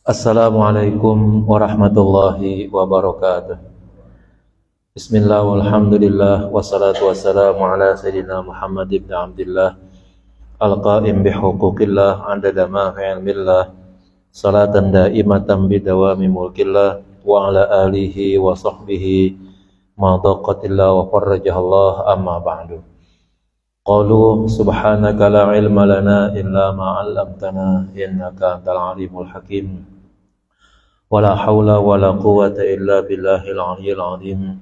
Assalamualaikum warahmatullahi wabarakatuh. Bismillah walhamdulillah wassalatu wassalamu ala sayyidina Muhammad ibn Abdillah al-qa'im bihuquqillah adada ma fi ilmillah salatan daimatan bidawami mulkillah wa ala alihi wa sahbihi ma daqatillah wa farrajahallah amma ba'du. Qalu subhanaka la ilma lana illa ma 'allamtana innaka antal alimul hakim. Wala haula wala quwwata illa billahil aliyyil azim.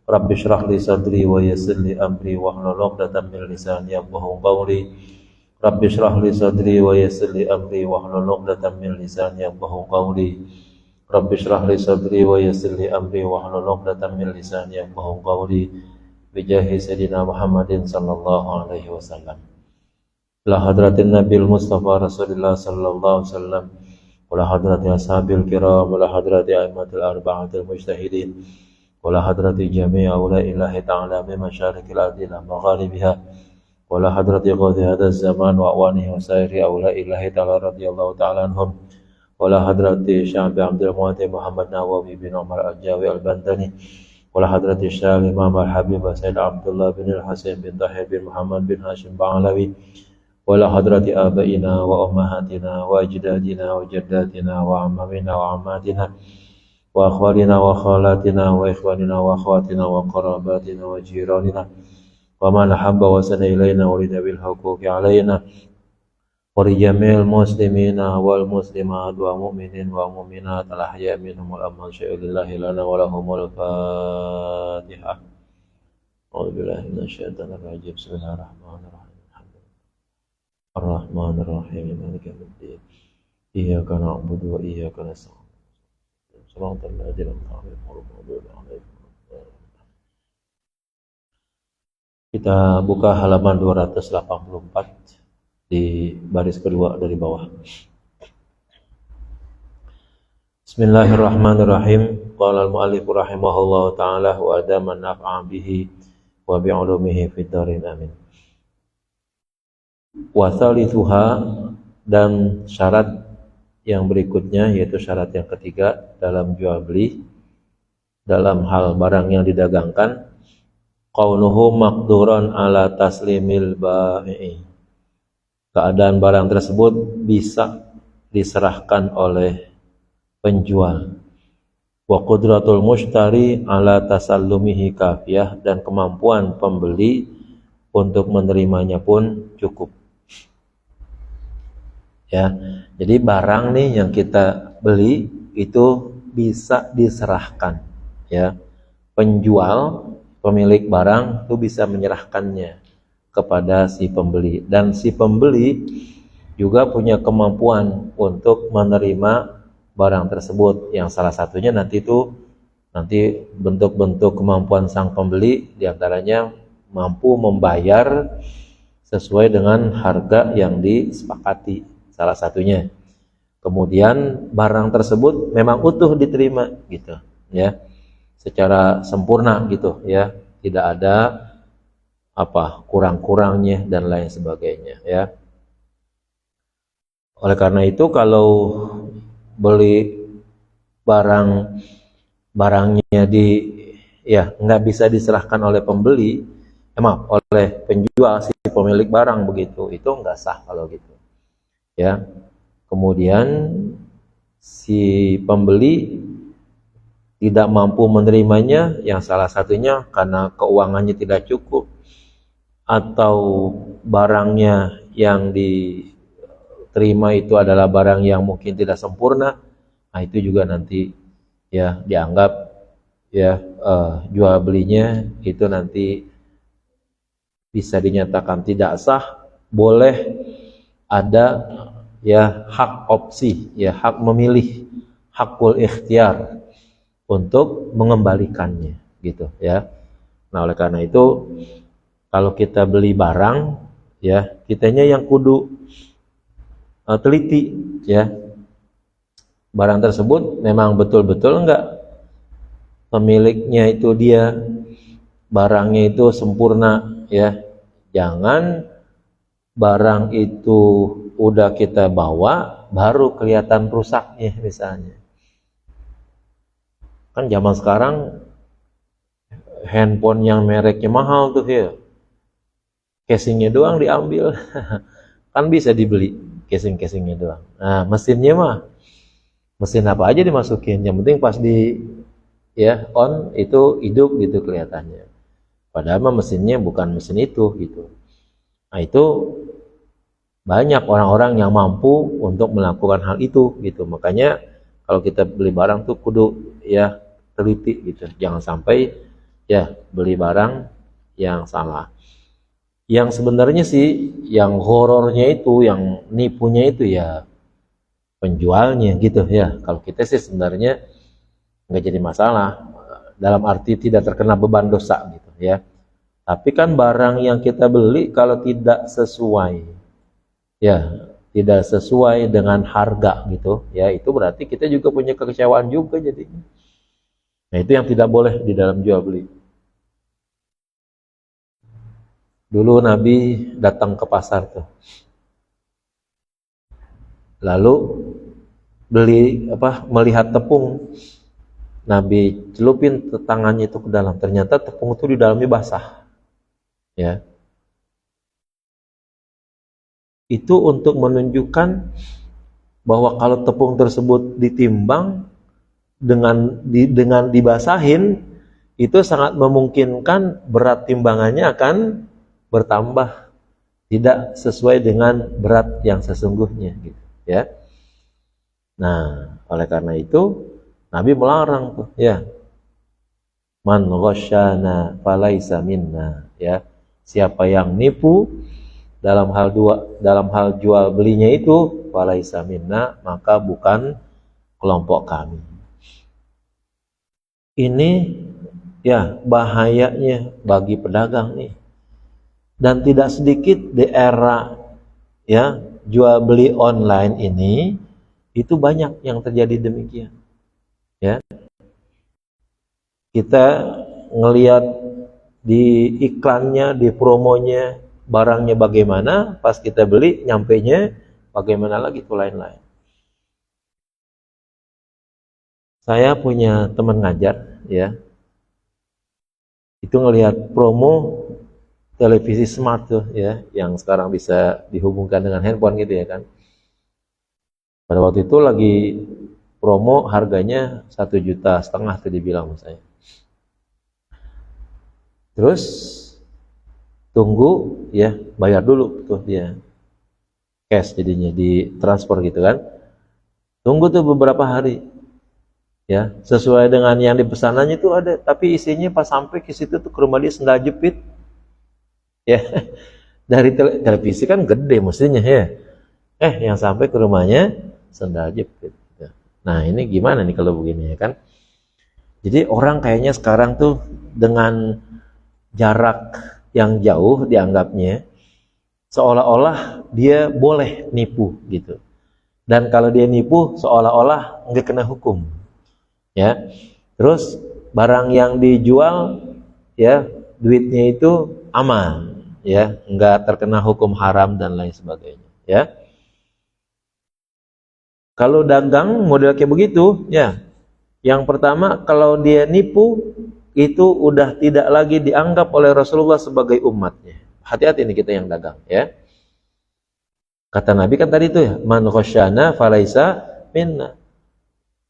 Rabbi shrah li sadri wa yassir li amri wahlul 'uqdatam min lisani yafqahu qawli. Rabbi shrah li sadri wa yassir li amri wahlul 'uqdatam min lisani yafqahu qawli. Rabbi shrah li sadri wa yassir li amri wahlul 'uqdatam min lisani yafqahu qawli. Bijahi sayyidina Muhammadin sallallahu alaihi wasallam. La hadratin Nabil Mustafa Rasulullah sallallahu alaihi wasallam. Wala hadrati ashabil kiram, wala hadrati a'immatil arba'atil mujtahidin, wala hadrati jami'i awliya'illahi ta'ala min masyariqil ardi ila magharibiha, wala hadrati qadhi hadha zaman wa awanihi wa sairi awliya'illahi ta'ala radhiyallahu ta'ala anhum, wala hadrati Syekh Abdul Mu'ti Muhammad Nawawi bin Umar Al-Jawi Al-Bantani, wala hadrati Syekh Imam Al-Habib Sayyid Abdullah bin Al-Hasan bin Tahir bin Muhammad bin Hashim Ba'alawi, wala hadrati abaina wa ummahatina wa ajdadina wa jaddatina wa ammamina wa ammatina wa akhwalina wa khalatina wa ikhwanina wa akhwatina wa qarabatina wa jiranina wa man habba wa sana ilaina wa ridabil huquqi alaina wa rijamil muslimina wal muslimat wa mu'minin wa mu'minat al ahya minhum wal amwat syai'ulillahi lana wa lahumul fatihah. A'udzu billahi minasyaitonir rajim. Bismillahirrahmanirrahim. Ar-Rahmanir Rahim Maliki yaumiddin. Iyyaka na'budu wa iyyaka nasta'in. Shiratal ladzina an'amta 'alaihim. Kita buka halaman 284 di baris kedua dari bawah. Bismillahirrahmanirrahim. Qala al-mu'allif rahimahullahu ta'ala wa adama naf'a bihi wa bi'ulumihi fid darin amin. Wasalithuha, dan syarat yang berikutnya yaitu syarat yang ketiga dalam jual beli dalam hal barang yang didagangkan, qaunuhu maqduran ala taslimil ba'i, keadaan barang tersebut bisa diserahkan oleh penjual, wa qudratul mushtari ala tasallumihi kafiyah, dan kemampuan pembeli untuk menerimanya pun cukup. Ya, jadi barang nih yang kita beli itu bisa diserahkan, ya. Penjual, pemilik barang itu bisa menyerahkannya kepada si pembeli, dan si pembeli juga punya kemampuan untuk menerima barang tersebut. Yang salah satunya nanti bentuk-bentuk kemampuan sang pembeli diantaranya mampu membayar sesuai dengan harga yang disepakati, salah satunya. Kemudian barang tersebut memang utuh diterima gitu, ya, secara sempurna gitu, ya, tidak ada kurang-kurangnya dan lain sebagainya, ya. Oleh karena itu kalau beli barangnya nggak bisa diserahkan oleh pembeli, oleh penjual, si pemilik barang begitu, itu nggak sah kalau gitu, ya. Kemudian si pembeli tidak mampu menerimanya, yang salah satunya karena keuangannya tidak cukup, atau barangnya yang diterima itu adalah barang yang mungkin tidak sempurna, nah itu juga nanti ya dianggap ya jual belinya itu nanti bisa dinyatakan tidak sah. Boleh ada ya hak opsi, ya hak memilih, hakul ikhtiar untuk mengembalikannya gitu, ya. Nah, oleh karena itu kalau kita beli barang, ya, kitanya yang kudu teliti, ya. Barang tersebut memang betul-betul enggak pemiliknya itu dia, barangnya itu sempurna, ya. Jangan barang itu udah kita bawa baru kelihatan rusaknya misalnya. Kan zaman sekarang handphone yang mereknya mahal tuh ya, casingnya doang diambil. Kan bisa dibeli casingnya doang. Nah, mesinnya mah mesin apa aja dimasukin, yang penting pas di on itu hidup gitu kelihatannya. Padahal mah mesinnya bukan mesin itu gitu. Nah, itu banyak orang-orang yang mampu untuk melakukan hal itu gitu. Makanya kalau kita beli barang tuh kudu teliti gitu. Jangan sampai beli barang yang salah. Yang sebenarnya sih yang horornya itu, yang nipunya itu ya penjualnya gitu ya. Kalau kita sih sebenarnya nggak jadi masalah, dalam arti tidak terkena beban dosa gitu ya. Tapi kan barang yang kita beli kalau tidak sesuai dengan harga gitu ya, itu berarti kita juga punya kekecewaan juga jadinya. Nah, itu yang tidak boleh di dalam jual beli. Dulu Nabi datang ke pasar tuh, lalu melihat tepung. Nabi celupin tangannya itu ke dalam, ternyata tepung itu di dalamnya basah. Ya. Itu untuk menunjukkan bahwa kalau tepung tersebut ditimbang dengan dibasahin, itu sangat memungkinkan berat timbangannya akan bertambah, tidak sesuai dengan berat yang sesungguhnya gitu ya. Nah, oleh karena itu Nabi melarang tuh man ghasyana falaisa minna ya. Siapa yang nipu dalam hal jual belinya itu falaisa minna, maka bukan kelompok kami. Ini bahayanya bagi pedagang nih. Dan tidak sedikit di era jual beli online ini, itu banyak yang terjadi demikian. Ya, kita ngelihat di iklannya, di promonya barangnya bagaimana, pas kita beli nyampenya bagaimana lagi itu lain-lain. Saya punya teman ngajar itu ngelihat promo televisi smart tuh yang sekarang bisa dihubungkan dengan handphone gitu ya kan. Pada waktu itu lagi promo harganya 1,5 juta tuh dibilang sama saya. Terus tunggu bayar dulu tuh dia. Cash jadinya di transfer gitu kan. Tunggu tuh beberapa hari. Sesuai dengan yang dipesanannya itu ada, tapi isinya pas sampai ke situ tuh ke rumah dia sendal jepit. Dari televisi kan gede mestinya yang sampai ke rumahnya sendal jepit. Nah, ini gimana nih kalau begini ya kan? Jadi orang kayaknya sekarang tuh dengan jarak yang jauh dianggapnya seolah-olah dia boleh nipu gitu. Dan kalau dia nipu seolah-olah nggak kena hukum. Terus barang yang dijual duitnya itu aman nggak terkena hukum haram dan lain sebagainya Kalau dagang model kayak begitu yang pertama, kalau dia nipu itu udah tidak lagi dianggap oleh Rasulullah sebagai umatnya. Hati-hati nih kita yang dagang Kata Nabi kan tadi itu man ghasyana falaisa minna.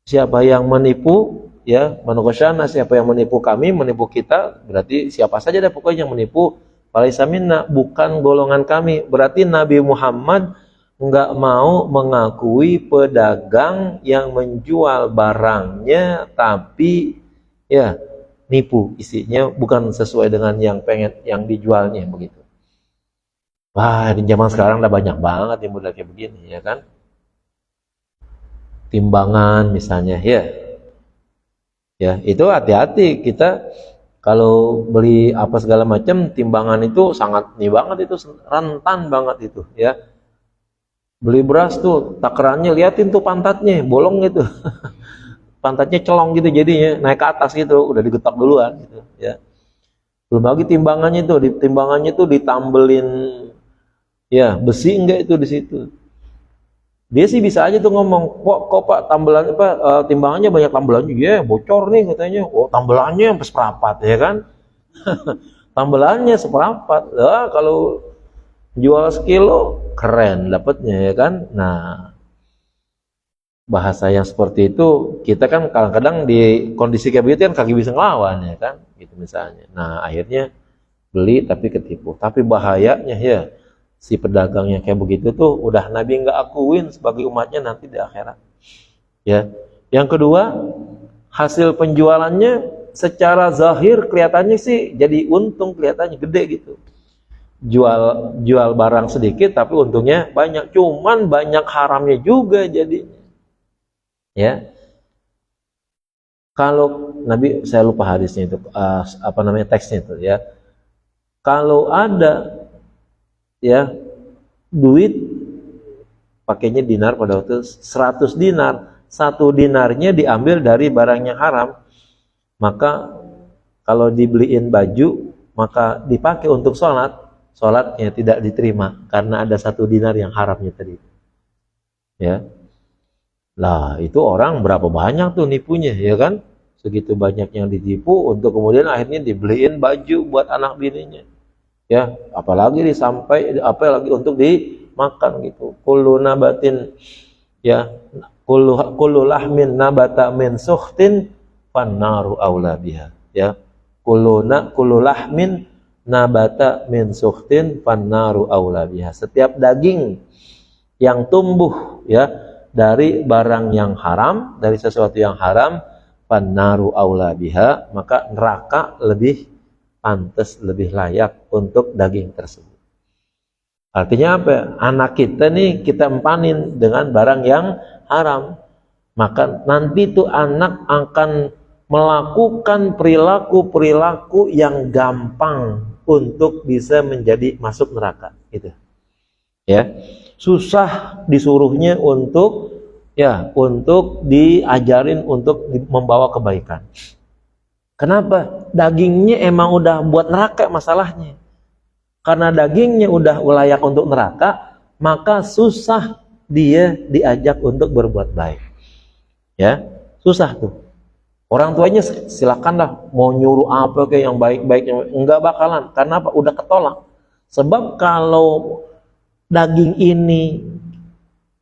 Siapa yang menipu man ghasyana, siapa yang menipu kami, menipu kita, berarti siapa saja dah pokoknya yang menipu falaisa minna, bukan golongan kami. Berarti Nabi Muhammad enggak mau mengakui pedagang yang menjual barangnya tapi nipu, isinya bukan sesuai dengan yang dijualnya begitu. Wah, di zaman sekarang udah banyak banget yang model kayak begini kan. Timbangan misalnya itu hati-hati kita kalau beli apa segala macam, timbangan itu sangat banget, itu rentan banget itu Beli beras tuh takarannya, liatin tuh pantatnya bolong gitu. Pantatnya celong gitu, jadinya naik ke atas gitu, udah digetak duluan gitu Belum lagi timbangannya tuh ditambelin besi enggak itu di situ. Dia sih bisa aja tuh ngomong, kok Pak tambelan apa timbangannya banyak tambelannya, ya bocor nih katanya. Oh tambelannya sampai seperempat ya kan? Tambelannya seperempat. Lah kalau jual sekilo keren dapatnya ya kan? Nah, bahasa yang seperti itu kita kan kadang-kadang di kondisi kayak begitu kan kaki bisa ngelawan ya kan? Gitu misalnya. Nah, akhirnya beli tapi ketipu. Tapi bahayanya ya si pedagangnya kayak begitu tuh udah Nabi nggak akuin sebagai umatnya nanti di akhirat. Ya. Yang kedua, hasil penjualannya secara zahir kelihatannya sih jadi untung, kelihatannya gede gitu. Jual barang sedikit tapi untungnya banyak, cuman banyak haramnya juga jadinya. Ya. Kalau Nabi, saya lupa hadisnya itu apa namanya teksnya itu ya. Kalau ada ya duit pakainya dinar pada waktu 100 dinar, 1 dinarnya diambil dari barang yang haram, maka kalau dibeliin baju maka dipakai untuk sholatnya tidak diterima karena ada 1 dinar yang haramnya tadi ya. Lah itu orang berapa banyak tuh nipunya ya kan, segitu banyak yang ditipu untuk kemudian akhirnya dibeliin baju buat anak bininya ya, apalagi apalagi untuk dimakan gitu. Kullu nabatin ya, kullu lahmin nabata min sukhtin fannaru aula biha ya. Kullu lahmin nabata min sukhtin fannaru aula biha. Setiap daging yang tumbuh ya dari barang yang haram, dari sesuatu yang haram, fannaru aula biha, maka neraka lebih pantas, lebih layak untuk daging tersebut. Artinya apa? Anak kita nih kita empanin dengan barang yang haram, maka nanti tuh anak akan melakukan perilaku-perilaku yang gampang untuk bisa menjadi masuk neraka gitu. Ya. Susah disuruhnya untuk diajarin untuk membawa kebaikan. Kenapa? Dagingnya emang udah buat neraka masalahnya. Karena dagingnya udah layak untuk neraka, maka susah dia diajak untuk berbuat baik. Ya, susah tuh. Orang tuanya silakanlah mau nyuruh apa kayak yang baik-baik, enggak bakalan. Karena apa? Udah ketolak. Sebab kalau daging ini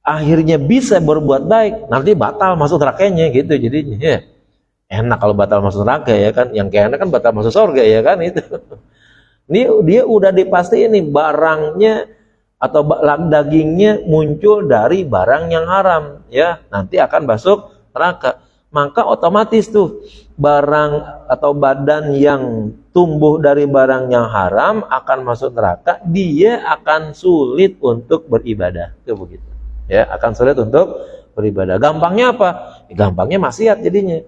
akhirnya bisa berbuat baik, nanti batal masuk nerakanya gitu jadinya. Ya. Enak kalau batal masuk neraka ya kan, yang kayak enak kan batal masuk surga ya kan itu. Dia udah dipasti ini barangnya atau dagingnya muncul dari barang yang haram ya, nanti akan masuk neraka. Maka otomatis tuh barang atau badan yang tumbuh dari barang yang haram akan masuk neraka, dia akan sulit untuk beribadah. Itu begitu. Ya, akan sulit untuk beribadah. Gampangnya apa? Gampangnya maksiat jadinya.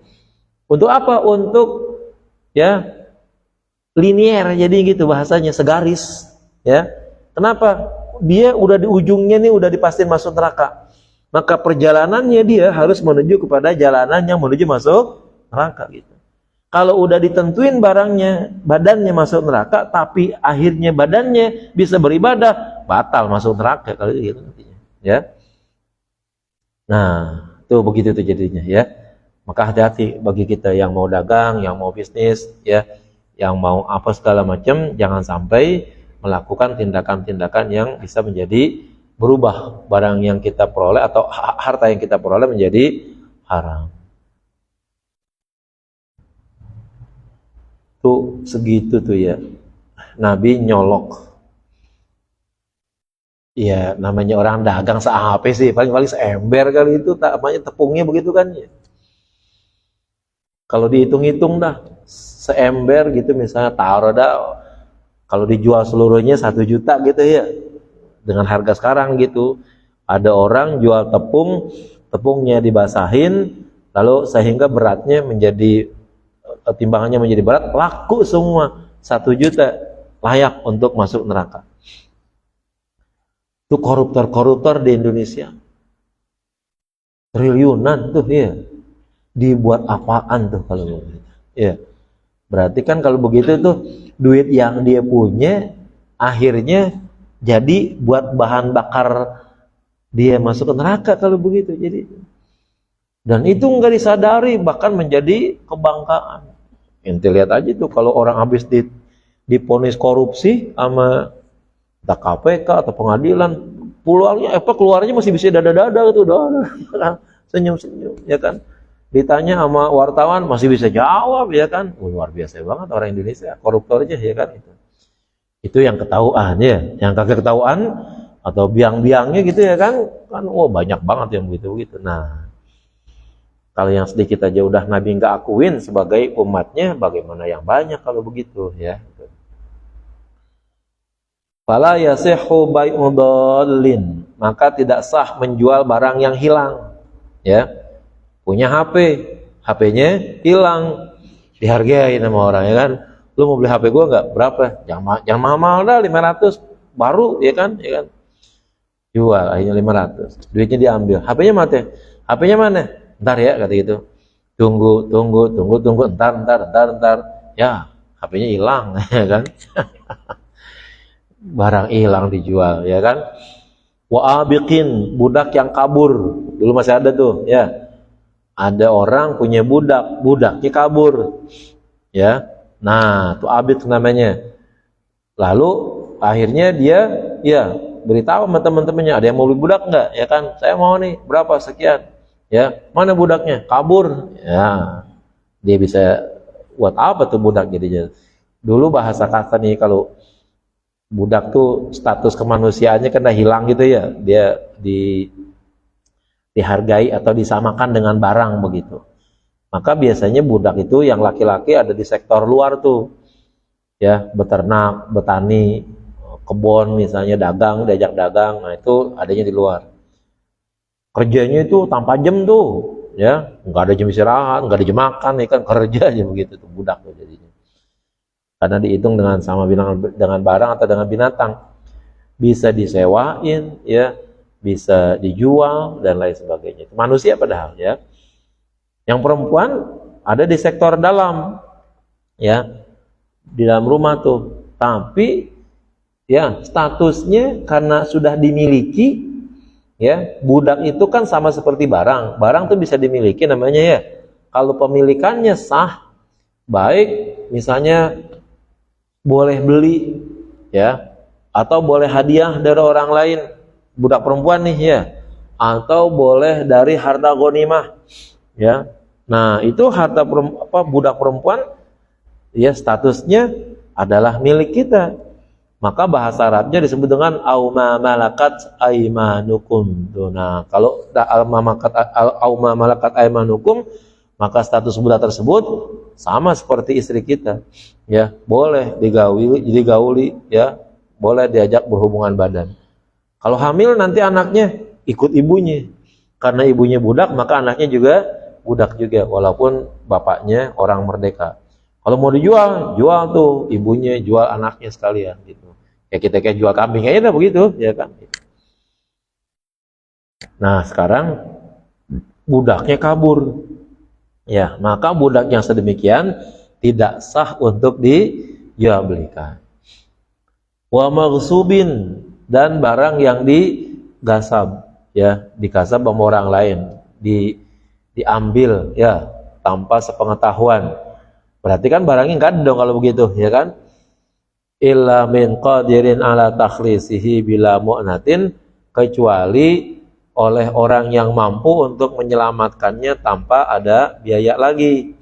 Untuk apa? Untuk ya linier, jadi gitu bahasanya, segaris ya. Kenapa? Dia udah di ujungnya nih, udah dipastiin masuk neraka, maka perjalanannya dia harus menuju kepada jalanan yang menuju masuk neraka gitu. Kalau udah ditentuin barangnya, badannya masuk neraka, tapi akhirnya badannya bisa beribadah, batal masuk neraka kalau gitu nantinya ya. Nah tuh begitu tuh jadinya ya. Maka hati-hati bagi kita yang mau dagang, yang mau bisnis, ya, yang mau apa segala macam, jangan sampai melakukan tindakan-tindakan yang bisa menjadi berubah barang yang kita peroleh atau harta yang kita peroleh menjadi haram. Tuh segitu tuh ya. Nabi nyolok. Ya namanya orang dagang seape sih, paling-paling seember kali itu, tak namanya tepungnya begitu kan ya. Kalau dihitung-hitung dah seember gitu misalnya, taruh dah kalau dijual seluruhnya 1 juta gitu ya, dengan harga sekarang gitu. Ada orang jual tepungnya dibasahin, lalu sehingga beratnya menjadi, timbangannya menjadi berat, laku semua 1 juta, layak untuk masuk neraka. Itu koruptor-koruptor di Indonesia triliunan tuh ya. Dibuat apaan tuh kalau begitu? Ya. Berarti kan kalau begitu tuh duit yang dia punya akhirnya jadi buat bahan bakar dia masuk ke neraka kalau begitu. Jadi, dan itu nggak disadari, bahkan menjadi kebanggaan. Ente lihat aja tuh kalau orang habis diponis korupsi sama entah KPK atau pengadilan, keluarnya masih bisa dada-dada gitu, senyum-senyum, ya kan? Ditanya sama wartawan masih bisa jawab, ya kan? Luar biasa banget orang Indonesia, koruptornya, ya kan? Itu yang ketahuan, ya. Yang kagak ketahuan atau biang-biangnya gitu, ya kan? Banyak banget yang begitu-begitu. Nah, kalau yang sedikit aja udah Nabi nggak akuin sebagai umatnya, bagaimana yang banyak kalau begitu, ya? Fala yasihhu bai'u dhallin, maka tidak sah menjual barang yang hilang. Ya, punya HP-nya hilang, dihargai sama orang, ya kan? Lu mau beli HP gua nggak? Berapa? Jangan mahal-mahal dah, 500 baru, ya kan? Jual akhirnya 500, duitnya diambil, HP-nya mati. HP-nya mana? Ntar ya, kata gitu. Tunggu, ntar. Ya, HP-nya hilang, ya kan? Barang hilang dijual, ya kan? Wa abiqin, budak yang kabur. Dulu masih ada tuh, ya. Ada orang punya budaknya kabur. Ya. Nah, tuh abiq namanya. Lalu akhirnya dia beritahu sama teman-temannya, ada yang mau beli budak enggak? Ya kan? Saya mau nih, berapa sekian? Ya, mana budaknya? Kabur. Ya. Dia bisa buat apa tuh budak jadinya? Dulu bahasa kata nih, kalau budak tuh status kemanusiaannya kena hilang gitu ya, dia dihargai atau disamakan dengan barang begitu. Maka biasanya budak itu yang laki-laki ada di sektor luar tuh, ya, beternak, betani, kebun misalnya, diajak dagang, nah itu adanya di luar. Kerjanya itu tanpa jam tuh, ya, nggak ada jam istirahat, nggak ada jam makan, ya kan, kerja aja begitu tuh budak tuh jadinya. Karena dihitung dengan barang atau dengan binatang, bisa disewain, ya, bisa dijual dan lain sebagainya. Itu manusia padahal, ya. Yang perempuan ada di sektor dalam, ya, di dalam rumah tuh, tapi ya statusnya karena sudah dimiliki, ya, budak itu kan sama seperti barang tuh bisa dimiliki namanya, ya. Kalau pemilikannya sah, baik misalnya boleh beli, ya, atau boleh hadiah dari orang lain, budak perempuan nih, ya, atau boleh dari harta ghanimah, ya. Nah, itu budak perempuan, ya, statusnya adalah milik kita. Maka bahasa Arabnya disebut dengan auma malakat aimanukum. Nah, kalau auma malakat aimanukum, maka status budak tersebut sama seperti istri kita, ya, boleh digauli, ya, boleh diajak berhubungan badan. Kalau hamil nanti anaknya ikut ibunya, karena ibunya budak maka anaknya juga budak juga, walaupun bapaknya orang merdeka. Kalau mau dijual, jual tuh ibunya, jual anaknya sekalian gitu. Ya kita kayak jual kambing aja dah begitu, ya kan? Nah, sekarang budaknya kabur. Ya, maka budak yang sedemikian tidak sah untuk dijual belikan. Wa maghsubin, dan barang yang digasab, ya, digasab sama orang lain, diambil, ya, tanpa sepengetahuan. Berarti kan barangnya enggak ada dong kalau begitu, ya kan? Illa min qadirin ala takhlisihi bila mu'natin, kecuali oleh orang yang mampu untuk menyelamatkannya tanpa ada biaya lagi,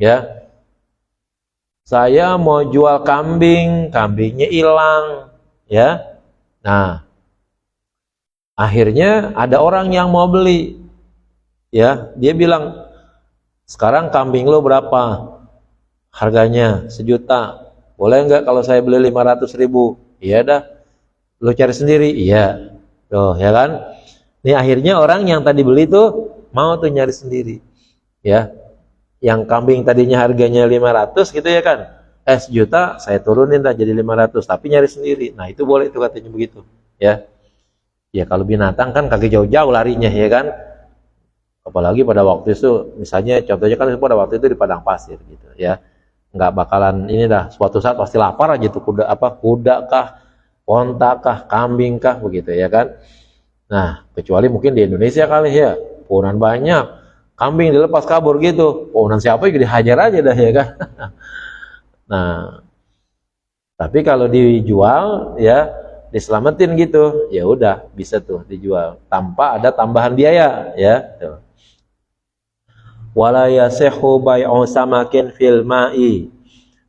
ya. Saya mau jual kambing, kambingnya hilang, ya. Nah, akhirnya ada orang yang mau beli, ya. Dia bilang, sekarang kambing lo berapa harganya? 1 juta. Boleh nggak kalau saya beli 500.000? Iya dah, lo cari sendiri. Iya, tuh, ya kan? Ini akhirnya orang yang tadi beli tuh mau tuh nyari sendiri, ya. Yang kambing tadinya harganya 500 gitu, ya kan? 1 juta saya turunin dah jadi 500, tapi nyari sendiri. Nah, itu boleh tuh katanya begitu, ya. Ya kalau binatang kan kagak jauh-jauh larinya, ya kan? Apalagi pada waktu itu, misalnya contohnya kan pada waktu itu di padang pasir gitu, ya. Nggak bakalan ini dah, suatu saat pasti lapar aja tuh kuda kah, onta kah, kambing kah, begitu, ya kan? Nah, kecuali mungkin di Indonesia kali ya, pohonan banyak, kambing dilepas kabur gitu, pohonan siapa juga dihajar aja dah ya kan. Nah, tapi kalau dijual ya diselamatin gitu, ya udah bisa tuh dijual tanpa ada tambahan biaya ya. Wala yasihu bai'u samakin fil ma'i,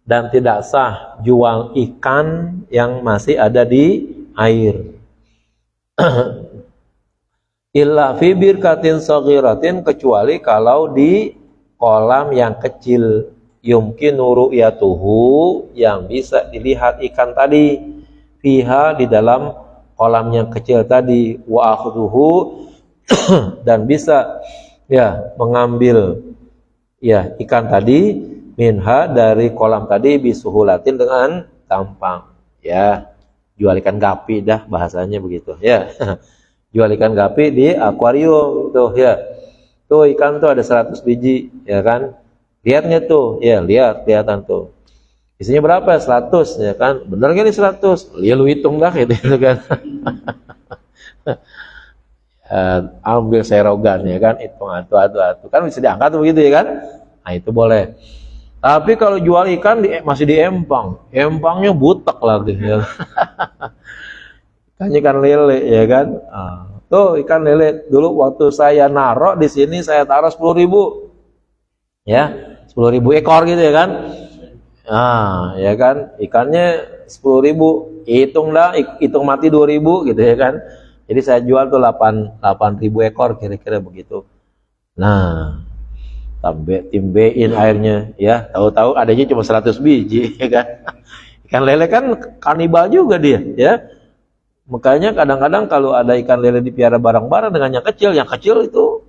dan tidak sah jual ikan yang masih ada di air. Illa fi birkatin saghiratin, kecuali kalau di kolam yang kecil, yumkinu ru'yatuhu, yang bisa dilihat ikan tadi, fiha, di dalam kolam yang kecil tadi, wa akhduhu, dan bisa ya mengambil ya ikan tadi, minha, dari kolam tadi, bisuhulatin, dengan gampang ya. Jual ikan gapi dah bahasanya begitu ya. Jual ikan gapi di akuarium tuh ya, tuh ikan tuh ada 100 biji ya kan, lihatnya tuh ya, kelihatan tuh isinya berapa, 100 ya kan, bener gak nih 100, ya lu hitung dah gitu kan. Ambil serogan ya kan, hitung atu kan bisa diangkat tuh begitu ya kan. Nah itu boleh. Tapi kalau jual ikan masih di empangnya butek lagi ya. Ikan lele ya kan. Tuh ikan lele dulu waktu saya naruh di sini, saya taruh 10.000 ya, 10.000 ekor gitu ya kan. Nah ya kan, ikannya 10.000, hitung mati 2.000 gitu ya kan. Jadi saya jual tuh 8.000 ekor kira-kira begitu. Nah, timbein airnya ya, tahu-tahu adanya cuma 100 biji ya kan. Ikan lele kan kanibal juga dia ya. Makanya kadang-kadang kalau ada ikan lele dipiara bareng-bareng dengan yang kecil itu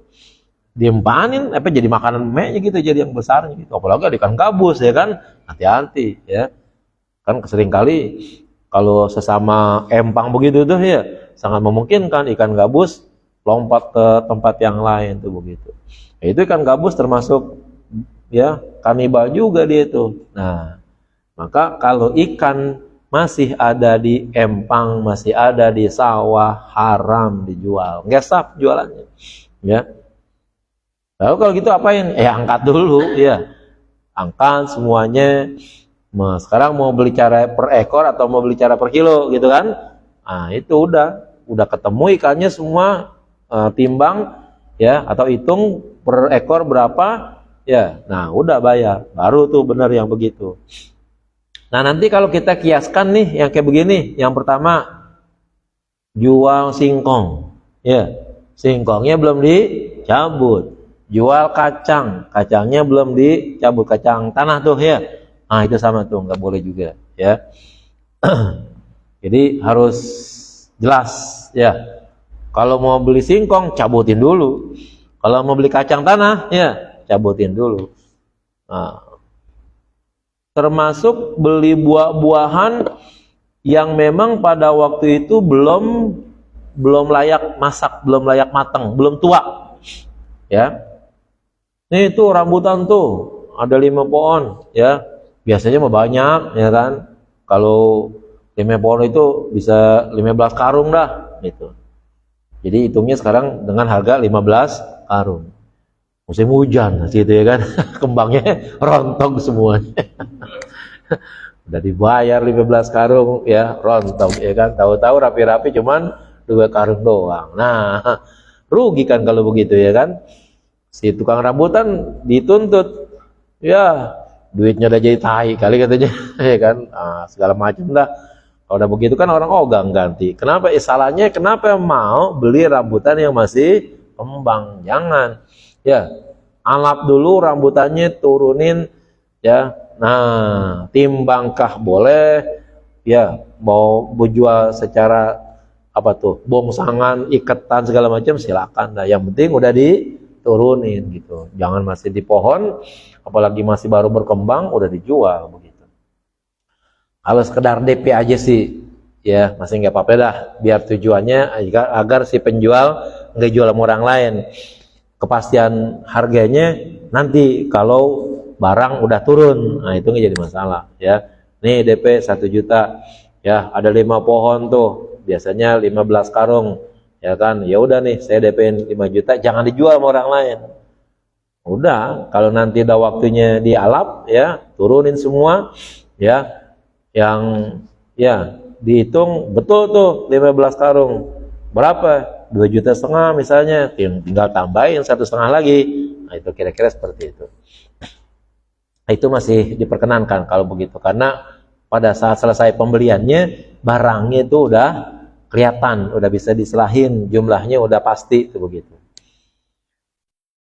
diempanin jadi makanan meknya gitu, jadi yang besarnya gitu. Apalagi ada ikan gabus ya kan, hati-hati ya. Kan seringkali kalau sesama empang begitu tuh ya, sangat memungkinkan ikan gabus lompat ke tempat yang lain tuh begitu. Itu ikan gabus termasuk ya kanibal juga dia itu. Nah, maka kalau ikan masih ada di empang, masih ada di sawah, haram dijual, nggak sah jualannya ya. Lalu kalau gitu apain? Angkat dulu ya, angkat semuanya. Nah, sekarang mau beli cara per ekor atau mau beli cara per kilo gitu kan. Nah itu udah ketemu ikannya semua, timbang ya, atau hitung per ekor berapa ya. Nah udah bayar, baru tuh benar yang begitu. Nah nanti kalau kita kiaskan nih yang kayak begini, yang pertama jual singkong ya, singkongnya belum dicabut. Jual kacangnya belum dicabut, kacang tanah tuh ya. Nah itu sama tuh, nggak boleh juga ya. Jadi harus jelas ya. Kalau mau beli singkong, cabutin dulu. Kalau mau beli kacang tanah ya, cabutin dulu. Nah, termasuk beli buah-buahan yang memang pada waktu itu belum layak masak, belum layak matang, belum tua ya. Nih itu rambutan tuh ada 5 pohon ya, biasanya mah banyak ya kan. Kalau 5 pohon itu bisa 15 karung dah gitu. Jadi hitungnya sekarang dengan harga 15 karung. Musim hujan gitu ya kan. Kembangnya rontok semuanya. Udah dibayar 15 karung ya, rontok ya kan. Tahu-tahu rapi-rapi cuman 2 karung doang. Nah, rugi kan kalau begitu ya kan. Si tukang rambutan dituntut ya, duitnya udah jadi tai kali katanya ya kan. Segala macam dah. Kalau udah begitu kan orang ogah ganti. Kenapa? Salahnya kenapa mau beli rambutan yang masih kembang? Jangan ya, alap dulu rambutannya, turunin ya. Nah, timbangkah boleh ya, mau dijual secara apa tuh, bongsangan, iketan segala macam silakan dah. Yang penting udah diturunin gitu. Jangan masih di pohon, apalagi masih baru berkembang udah dijual begitu. Kalau sekedar DP aja sih ya masih nggak apa-apa dah, biar tujuannya agar si penjual nggak jual sama orang lain. Kepastian harganya nanti kalau barang udah turun, nah itu nggak jadi masalah ya. Nih DP 1 juta ya, ada 5 pohon tuh, biasanya 15 karung ya kan? Ya udah nih, saya DP-in 5 juta, jangan dijual sama orang lain. Udah, kalau nanti udah waktunya dialap, ya turunin semua, ya yang ya dihitung betul tuh 15 karung berapa, 2,5 juta misalnya, tinggal tambahin 1,5 lagi. Nah, itu kira-kira seperti itu. Itu masih diperkenankan kalau begitu, karena pada saat selesai pembeliannya barangnya itu udah kelihatan, udah bisa diselahin, jumlahnya udah pasti itu begitu.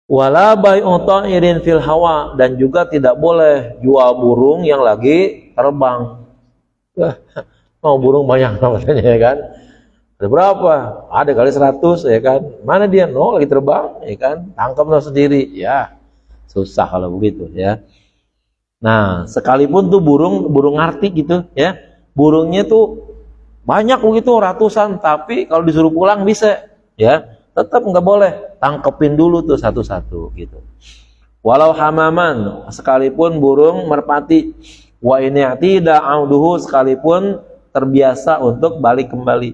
Wala bai'u ta'irin fil hawa, dan juga tidak boleh jual burung yang lagi terbang. Mau burung banyak namanya, ya kan? Ada berapa? Ada kali 100, ya kan? Mana dia? No, lagi terbang, ya kan? Tangkap lo sendiri. Ya, susah kalau begitu, ya. Nah, sekalipun tuh burung ngerti gitu, ya. Burungnya tuh banyak begitu, ratusan, tapi kalau disuruh pulang bisa, ya. Tetap nggak boleh, tangkepin dulu tuh satu-satu gitu. Walau hamaman, sekalipun burung merpati, wa ini tidak auduhu, sekalipun terbiasa untuk balik kembali.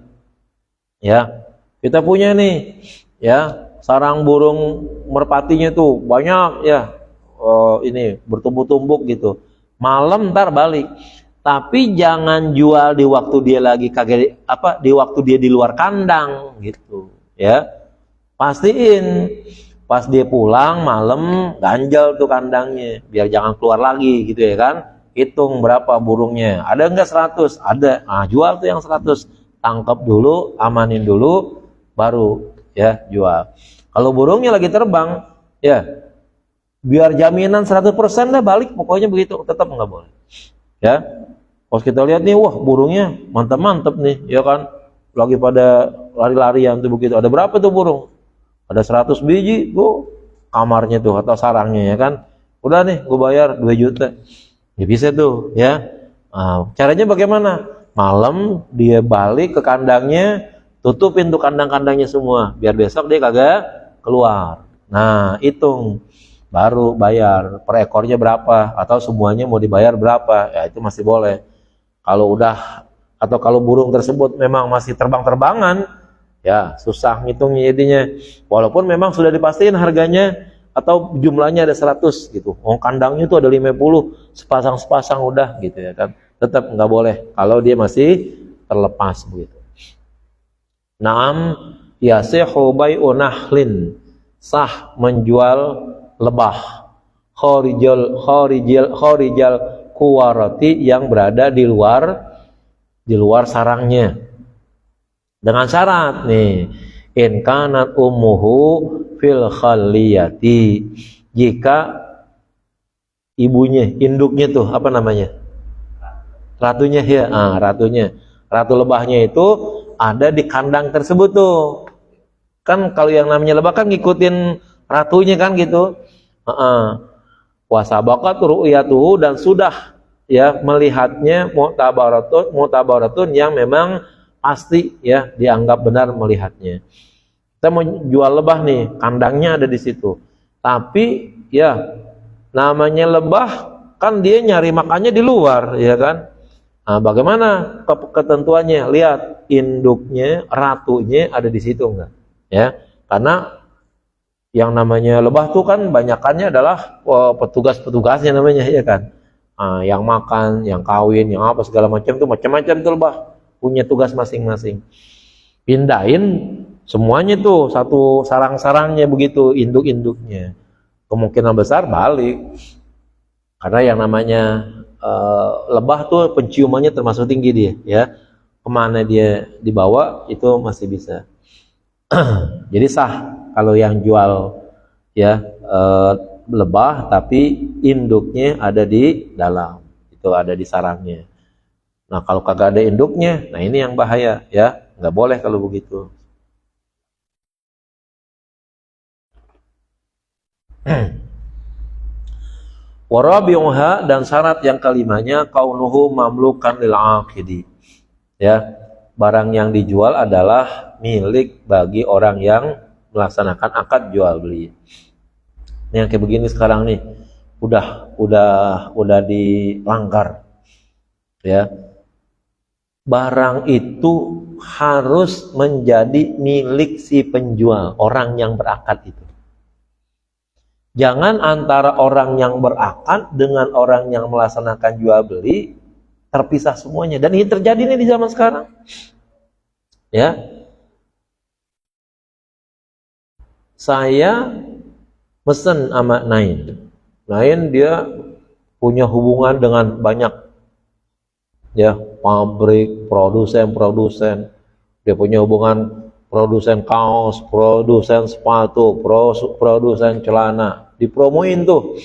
Ya, kita punya nih, ya sarang burung merpatinya tuh banyak, ya. Ini bertumbuk-tumbuk gitu. Malam ntar balik, tapi jangan jual di waktu dia lagi kagak di waktu dia di luar kandang gitu, ya. Pastiin pas dia pulang malam ganjal tuh kandangnya, biar jangan keluar lagi gitu, ya kan. Hitung berapa burungnya, ada enggak 100? Ada. Nah, jual tuh yang 100, tangkap dulu, amanin dulu, baru ya jual. Kalau burungnya lagi terbang, ya biar jaminan 100% dah balik, pokoknya begitu, tetap nggak boleh, ya. Pas kita lihat nih, wah burungnya mantep-mantep nih, ya kan, lagi pada lari-larian tuh begitu. Ada berapa tuh burung? Ada 100 biji, gua kamarnya tuh atau sarangnya, ya kan. Udah nih, gua bayar 2 juta. Ya bisa tuh, ya. Nah, caranya bagaimana? Malam dia balik ke kandangnya, tutupin tuh kandang-kandangnya semua, biar besok dia kagak keluar. Nah, hitung, baru bayar per ekornya berapa, atau semuanya mau dibayar berapa, ya itu masih boleh. Kalau udah, atau kalau burung tersebut memang masih terbang-terbangan, ya susah ngitungnya jadinya, walaupun memang sudah dipastiin harganya atau jumlahnya ada 100 gitu, kandangnya itu ada 50, sepasang-sepasang udah gitu, ya kan. Tetap nggak boleh kalau dia masih terlepas begitu. Naam yasihu bai'u nahlin, sah menjual lebah khorijal kuwarati, yang berada di luar sarangnya, dengan syarat nih, in kanat ummuhu fil khaliyati, jika ibunya, induknya tuh apa namanya, ratunya, ya, ratu lebahnya itu ada di kandang tersebut tuh. Kan kalau yang namanya lebah kan ngikutin ratunya kan gitu. Wasabaqat ru'yatuhu, dan sudah ya melihatnya, mu'tabaratun yang memang pasti ya dianggap benar melihatnya. Kita mau jual lebah nih, kandangnya ada di situ. Tapi ya namanya lebah kan dia nyari makannya di luar, ya kan. Nah, bagaimana ketentuannya? Lihat induknya, ratunya ada di situ enggak? Ya, karena yang namanya lebah tuh kan banyakannya adalah petugas-petugasnya namanya, ya kan. Nah, yang makan, yang kawin, yang apa segala macam tuh macam-macam tuh lebah, punya tugas masing-masing. Pindahin semuanya tuh satu sarang-sarangnya begitu, induk-induknya. Kemungkinan besar balik. Karena yang namanya lebah tuh penciumannya termasuk tinggi dia, ya. Kemana dia dibawa itu masih bisa. Jadi sah kalau yang jual ya lebah tapi induknya ada di dalam, itu ada di sarangnya. Nah, kalau kagak ada induknya, nah ini yang bahaya, ya. Nggak boleh kalau begitu. Warabi'uha, dan syarat yang kelimanya kaunuhu mamlukan lil aqidi, ya, barang yang dijual adalah milik bagi orang yang melaksanakan akad jual beli. Ini yang kayak begini sekarang nih, udah dilanggar, ya. Barang itu harus menjadi milik si penjual, orang yang berakad itu. Jangan antara orang yang berakad dengan orang yang melaksanakan jual beli terpisah semuanya. Dan ini terjadi nih di zaman sekarang. Ya. Saya mesen sama Nain. Nain dia punya hubungan dengan banyak ya pabrik, produsen. Dia punya hubungan produsen kaos, produsen sepatu, produsen celana. Dipromoin tuh.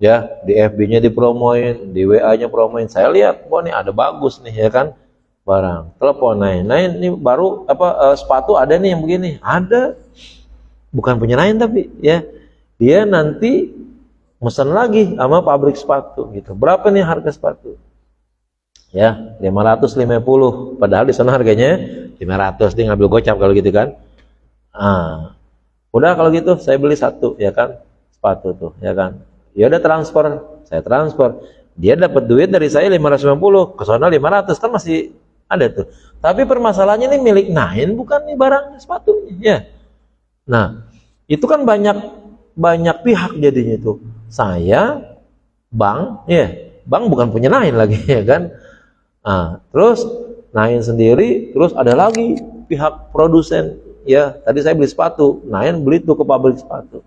Ya, di FB-nya dipromoin, di WA-nya promoin. Saya lihat, wah nih ada bagus nih ya kan barang. Telepon Nain, ini baru sepatu ada nih yang begini. Ada. Bukan punya Nain tapi ya. Dia nanti mesen lagi sama pabrik sepatu gitu. Berapa nih harga sepatu? Ya, 550. Padahal di sana harganya 500. Dia ngambil gocap kalau gitu kan. Udah kalau gitu saya beli satu ya kan. Sepatu tuh ya kan. Ya udah transfer, saya transfer. Dia dapat duit dari saya 550, ke sana 500 kan masih ada tuh. Tapi permasalahannya ini milik Nain bukan nih barang sepatunya ya. Nah, itu kan banyak pihak jadinya itu. Saya, bank, ya, bank bukan punya Nain lagi ya kan. Terus Nain sendiri, terus ada lagi pihak produsen. Ya, tadi saya beli sepatu, Nain beli tuh ke pabrik sepatu.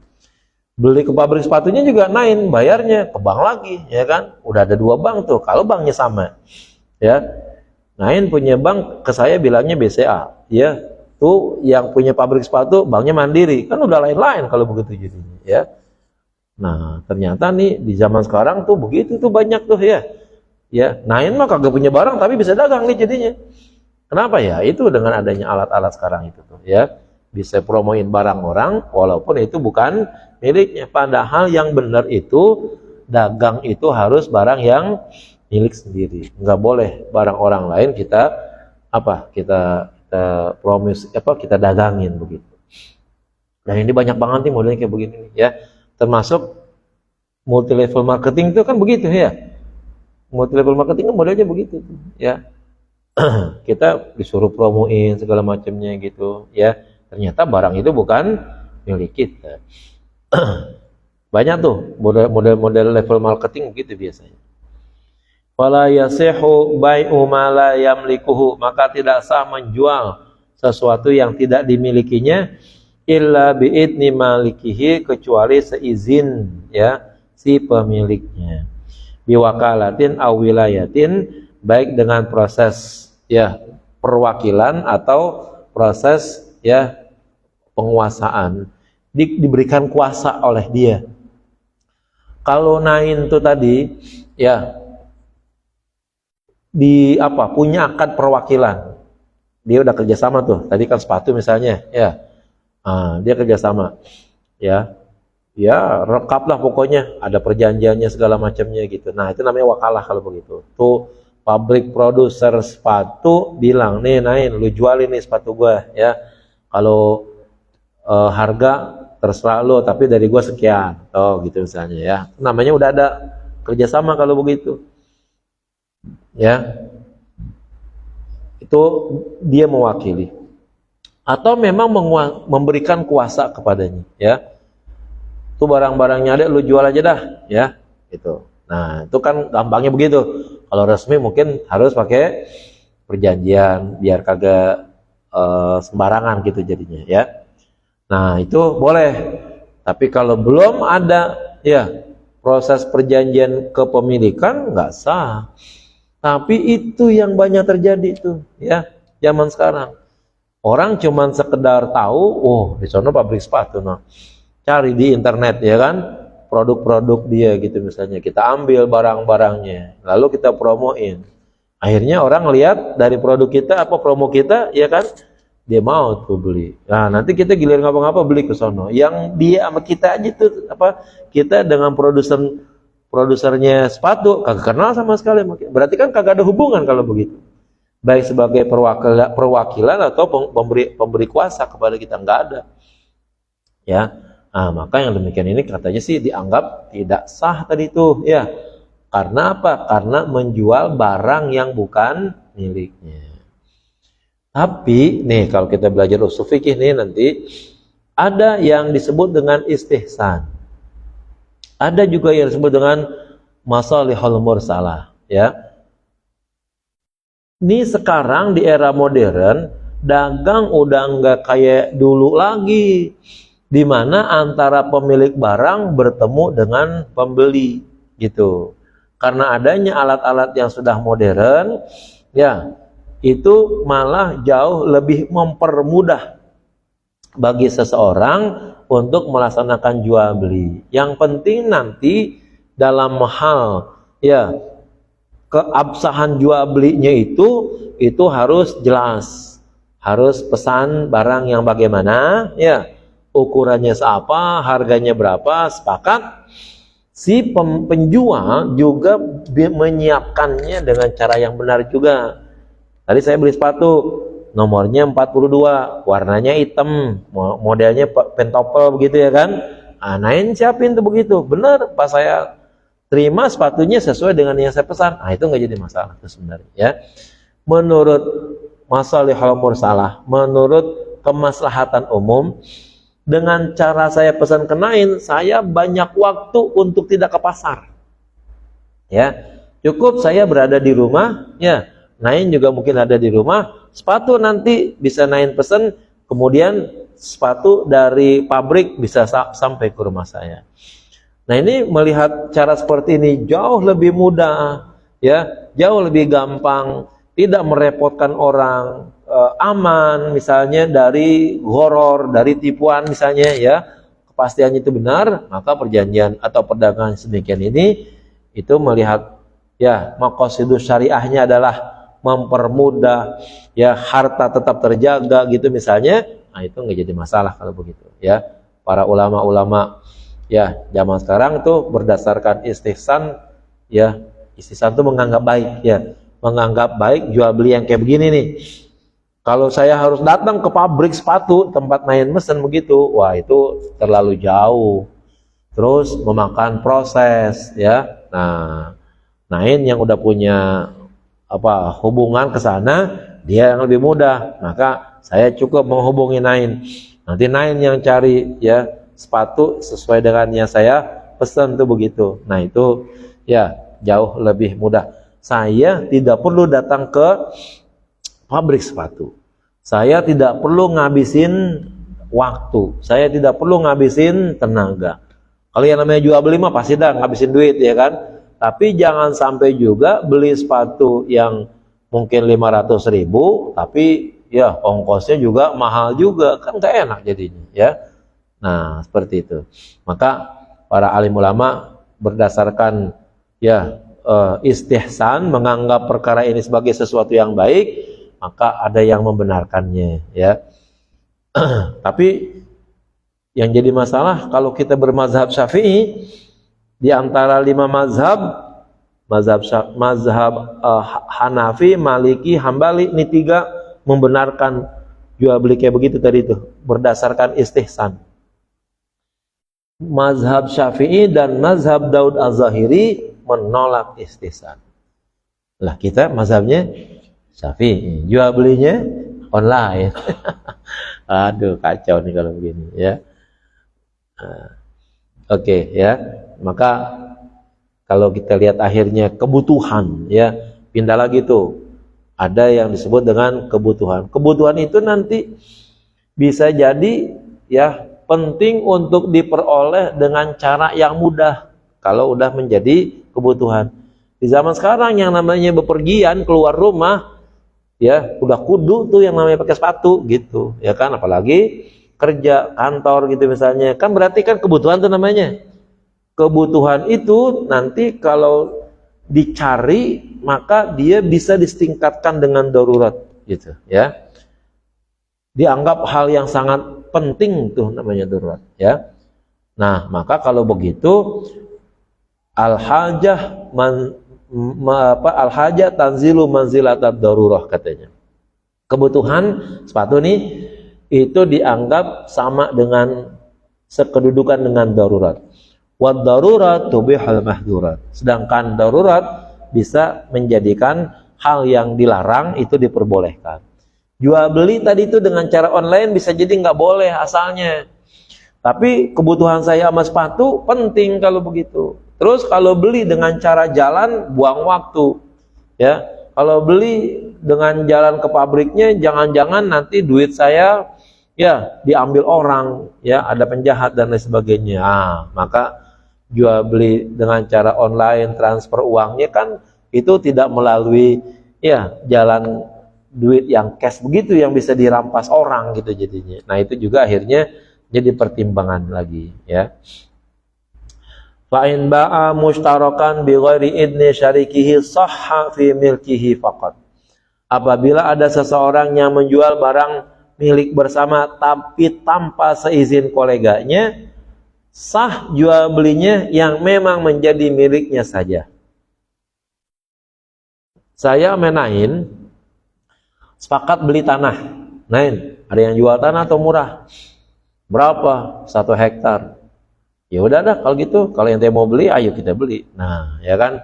Beli ke pabrik sepatunya juga Nain, bayarnya ke bank lagi, ya kan? Udah ada dua bank tuh. Kalau banknya sama, ya, Nain punya bank ke saya bilangnya BCA, ya. Tuh yang punya pabrik sepatu banknya Mandiri, kan udah lain-lain kalau begitu jadinya, ya. Nah, ternyata nih di zaman sekarang tuh begitu tuh banyak tuh ya. Ya, Nain mah kagak punya barang tapi bisa dagang nih jadinya. Kenapa ya? Itu dengan adanya alat-alat sekarang itu tuh, ya. Bisa promoin barang orang walaupun itu bukan miliknya. Padahal yang benar itu dagang itu harus barang yang milik sendiri. Enggak boleh barang orang lain kita promise kita dagangin begitu. Dan ini banyak banget nih modelnya kayak begini nih, ya. Termasuk multi level marketing itu kan begitu ya. Multi level marketing kan modelnya begitu ya. Kita disuruh promoin segala macamnya gitu ya. Ternyata barang itu bukan milik kita. Banyak tuh model level marketing begitu biasanya. Fala yasihu bai'u ma la yamlikuhu, maka tidak sah menjual sesuatu yang tidak dimilikinya illa bi'idni malikihi, kecuali seizin ya si pemiliknya. Biwakalatin aw wilayatin, baik dengan proses ya perwakilan atau proses ya penguasaan, diberikan kuasa oleh dia. Kalau Nain itu tadi ya punya akad perwakilan, dia udah kerjasama tuh. Tadi kan sepatu misalnya ya, dia kerjasama ya rekap lah pokoknya, ada perjanjiannya segala macamnya gitu. Nah itu namanya wakalah kalau begitu. Tuh pabrik produser sepatu bilang, nih Nain, lu jualin nih sepatu gua ya, kalau harga terserah lo, tapi dari gua sekian, gitu misalnya ya. Namanya udah ada kerjasama kalau begitu, ya. Itu dia mewakili, atau memang memberikan kuasa kepadanya, ya. Itu barang-barangnya ada, lu jual aja dah, ya, gitu. Nah itu kan gampangnya begitu. Kalau resmi mungkin harus pakai perjanjian biar kagak sembarangan gitu jadinya, ya. Nah itu boleh, tapi kalau belum ada ya proses perjanjian kepemilikan nggak sah. Tapi itu yang banyak terjadi tuh ya zaman sekarang. Orang cuman sekedar tahu, di sana pabrik sepatu, nah cari di internet ya kan produk-produk dia gitu misalnya, kita ambil barang-barangnya lalu kita promoin. Akhirnya orang lihat dari produk kita promo kita ya kan, dia mau tuh beli. Nah nanti kita giliran ngapa-ngapa beli ke sono. Yang dia sama kita aja tuh kita dengan produsernya sepatu kagak kenal sama sekali. Berarti kan kagak ada hubungan kalau begitu. Baik sebagai perwakilan atau pemberi kuasa kepada kita, nggak ada. Ya. Nah, maka yang demikian ini katanya sih dianggap tidak sah tadi itu ya. Karena apa? Karena menjual barang yang bukan miliknya. Tapi nih kalau kita belajar usul fikih nih nanti ada yang disebut dengan istihsan. Ada juga yang disebut dengan masalihul mursalah, ya. Ini sekarang di era modern dagang udah nggak kayak dulu lagi, di mana antara pemilik barang bertemu dengan pembeli gitu. Karena adanya alat-alat yang sudah modern, ya, itu malah jauh lebih mempermudah bagi seseorang untuk melaksanakan jual beli. Yang penting nanti dalam hal ya keabsahan jual belinya itu harus jelas, harus pesan barang yang bagaimana, ya, ukurannya seapa, harganya berapa, sepakat. Si penjual juga menyiapkannya dengan cara yang benar juga. Tadi saya beli sepatu, nomornya 42, warnanya hitam, modelnya pentopel begitu ya kan. Nah ini siapin tuh begitu, benar pas saya terima sepatunya sesuai dengan yang saya pesan. Itu nggak jadi masalah tuh sebenarnya ya. Menurut masalihul mursalah, menurut kemaslahatan umum, dengan cara saya pesan ke Nain, saya banyak waktu untuk tidak ke pasar. Ya, cukup saya berada di rumah, ya. Nain juga mungkin ada di rumah. Sepatu nanti bisa Nain pesan, kemudian sepatu dari pabrik bisa sampai ke rumah saya. Nah, ini melihat cara seperti ini jauh lebih mudah, ya, jauh lebih gampang, tidak merepotkan orang. Aman misalnya dari horor, dari tipuan misalnya ya, kepastiannya itu benar, maka perjanjian atau perdagangan sedemikian ini itu melihat ya maqasidus syariahnya adalah mempermudah ya harta tetap terjaga gitu misalnya. Nah itu nggak jadi masalah kalau begitu ya. Para ulama-ulama ya zaman sekarang itu berdasarkan istihsan ya, istihsan itu menganggap baik ya, menganggap baik jual beli yang kayak begini nih. Kalau saya harus datang ke pabrik sepatu tempat Nain mesen begitu, wah itu terlalu jauh. Terus memakan proses ya. Nah, Nain yang udah punya hubungan ke sana, dia yang lebih mudah. Maka saya cukup menghubungi Nain. Nanti Nain yang cari ya sepatu sesuai dengan yang saya pesan tuh begitu. Nah, itu ya jauh lebih mudah. Saya tidak perlu datang ke pabrik sepatu. Saya tidak perlu ngabisin waktu. Saya tidak perlu ngabisin tenaga. Kalau yang namanya jual beli mah pasti dah ngabisin duit ya kan. Tapi jangan sampai juga beli sepatu yang mungkin 500.000 tapi ya ongkosnya juga mahal juga, kan gak enak jadinya ya. Nah seperti itu. Maka para alim ulama berdasarkan ya istihsan, menganggap perkara ini sebagai sesuatu yang baik, maka ada yang membenarkannya ya. Tapi yang jadi masalah kalau kita bermazhab Syafi'i, di antara 5 mazhab Hanafi, Maliki, Hambali, ini 3 membenarkan jual beli kayak begitu tadi itu berdasarkan istihsan. Mazhab Syafi'i dan mazhab Daud Az-Zahiri menolak istihsan. Lah kita mazhabnya Syafi'i, jual belinya online. Aduh kacau nih kalau begini ya. Oke ya, maka kalau kita lihat akhirnya kebutuhan ya, pindah lagi tuh. Ada yang disebut dengan kebutuhan. Kebutuhan itu nanti bisa jadi ya penting untuk diperoleh dengan cara yang mudah kalau udah menjadi kebutuhan. Di zaman sekarang yang namanya bepergian keluar rumah ya udah kudu tuh yang namanya pakai sepatu gitu ya kan, apalagi kerja kantor gitu misalnya, kan berarti kan kebutuhan tuh namanya. Kebutuhan itu nanti kalau dicari maka dia bisa ditingkatkan dengan darurat gitu ya, dianggap hal yang sangat penting tuh namanya darurat ya. Nah maka kalau begitu al-hajah al-hajah tanzilu manzilatad darurah katanya. Kebutuhan sepatu nih itu dianggap sama dengan sekedudukan dengan darurat. Wad darurat tubihul mahdurat. Sedangkan darurat bisa menjadikan hal yang dilarang itu diperbolehkan. Jual beli tadi itu dengan cara online bisa jadi nggak boleh asalnya. Tapi kebutuhan saya sama sepatu penting kalau begitu. Terus kalau beli dengan cara jalan, buang waktu. Ya, kalau beli dengan jalan ke pabriknya, jangan-jangan nanti duit saya ya diambil orang, ya ada penjahat dan lain sebagainya. Maka jual beli dengan cara online, transfer uangnya kan itu tidak melalui ya jalan duit yang cash begitu yang bisa dirampas orang gitu jadinya. Nah itu juga akhirnya jadi pertimbangan lagi ya. Fa in ba'a mushtarakan bi ghairi idni syarikihi sahha fi milkihi faqat. Apabila ada seseorang yang menjual barang milik bersama tapi tanpa seizin koleganya, sah jual belinya yang memang menjadi miliknya saja. Saya menain sepakat beli tanah. Nain, ada yang jual tanah atau murah? Berapa? 1 hektar. Ya udah dah kalau gitu, kalau ente mau beli, ayo kita beli. Nah, ya kan?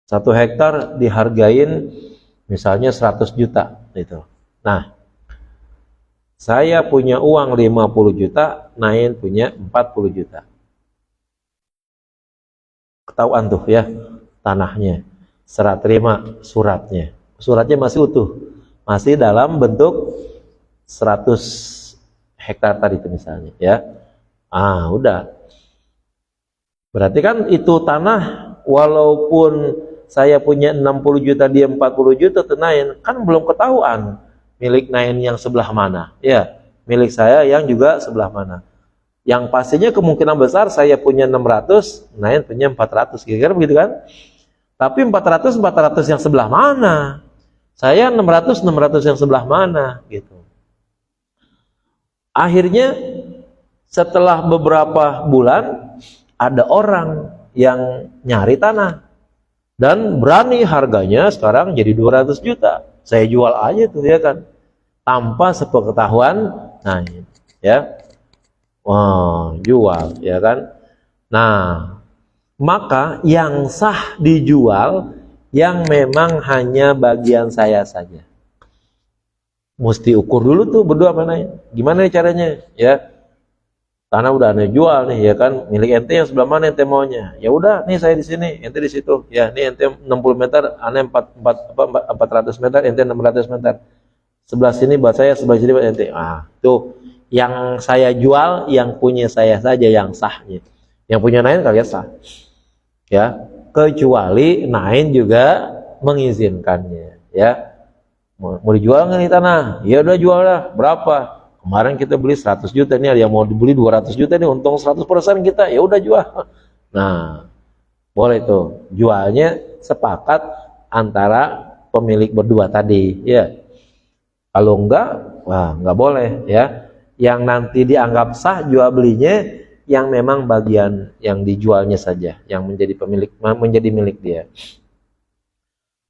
1 hektar dihargain misalnya 100 juta gitu. Nah, saya punya uang 50 juta, Nain punya 40 juta. Ketahuan tuh ya tanahnya. Serah terima suratnya. Suratnya masih utuh. Masih dalam bentuk 100 hektar tadi itu misalnya ya. Udah. Berarti kan itu tanah walaupun saya punya 60 juta, dia 40 juta tenain, kan belum ketahuan milik Nain yang sebelah mana. Ya, milik saya yang juga sebelah mana. Yang pastinya kemungkinan besar saya punya 600, Nain punya 400, kira-kira begitu kan? Tapi 400 yang sebelah mana? Saya 600 yang sebelah mana gitu. Akhirnya setelah beberapa bulan ada orang yang nyari tanah dan berani harganya sekarang jadi 200 juta. Saya jual aja tuh ya kan. Tanpa sepengetahuan Nain ya. Jual ya kan. Nah, maka yang sah dijual yang memang hanya bagian saya saja. Mesti ukur dulu tuh berdua mana ya. Gimana nih caranya ya? Tanah udah ane jual nih ya kan, milik ente yang sebelah mana ente maunya? Ya udah, nih saya di sini, ente di situ. Ya, nih ente 60 meter, ane 400 meter, ente 600 meter. Sebelah sini buat saya, sebelah sini buat ente. Tuh yang saya jual, yang punya saya saja yang sahnya. Yang punya Nain kalian sah. Ya, kecuali Nain juga mengizinkannya, ya. Mau dijual nggak nih tanah? Ya udah jual lah. Berapa? Kemarin kita beli 100 juta, nih ada yang mau dibeli 200 juta nih, untung 100% kita, ya udah jual. Nah, boleh tuh. Jualnya sepakat antara pemilik berdua tadi, ya. Kalau enggak, enggak boleh, ya. Yang nanti dianggap sah jual belinya yang memang bagian yang dijualnya saja, yang menjadi milik dia.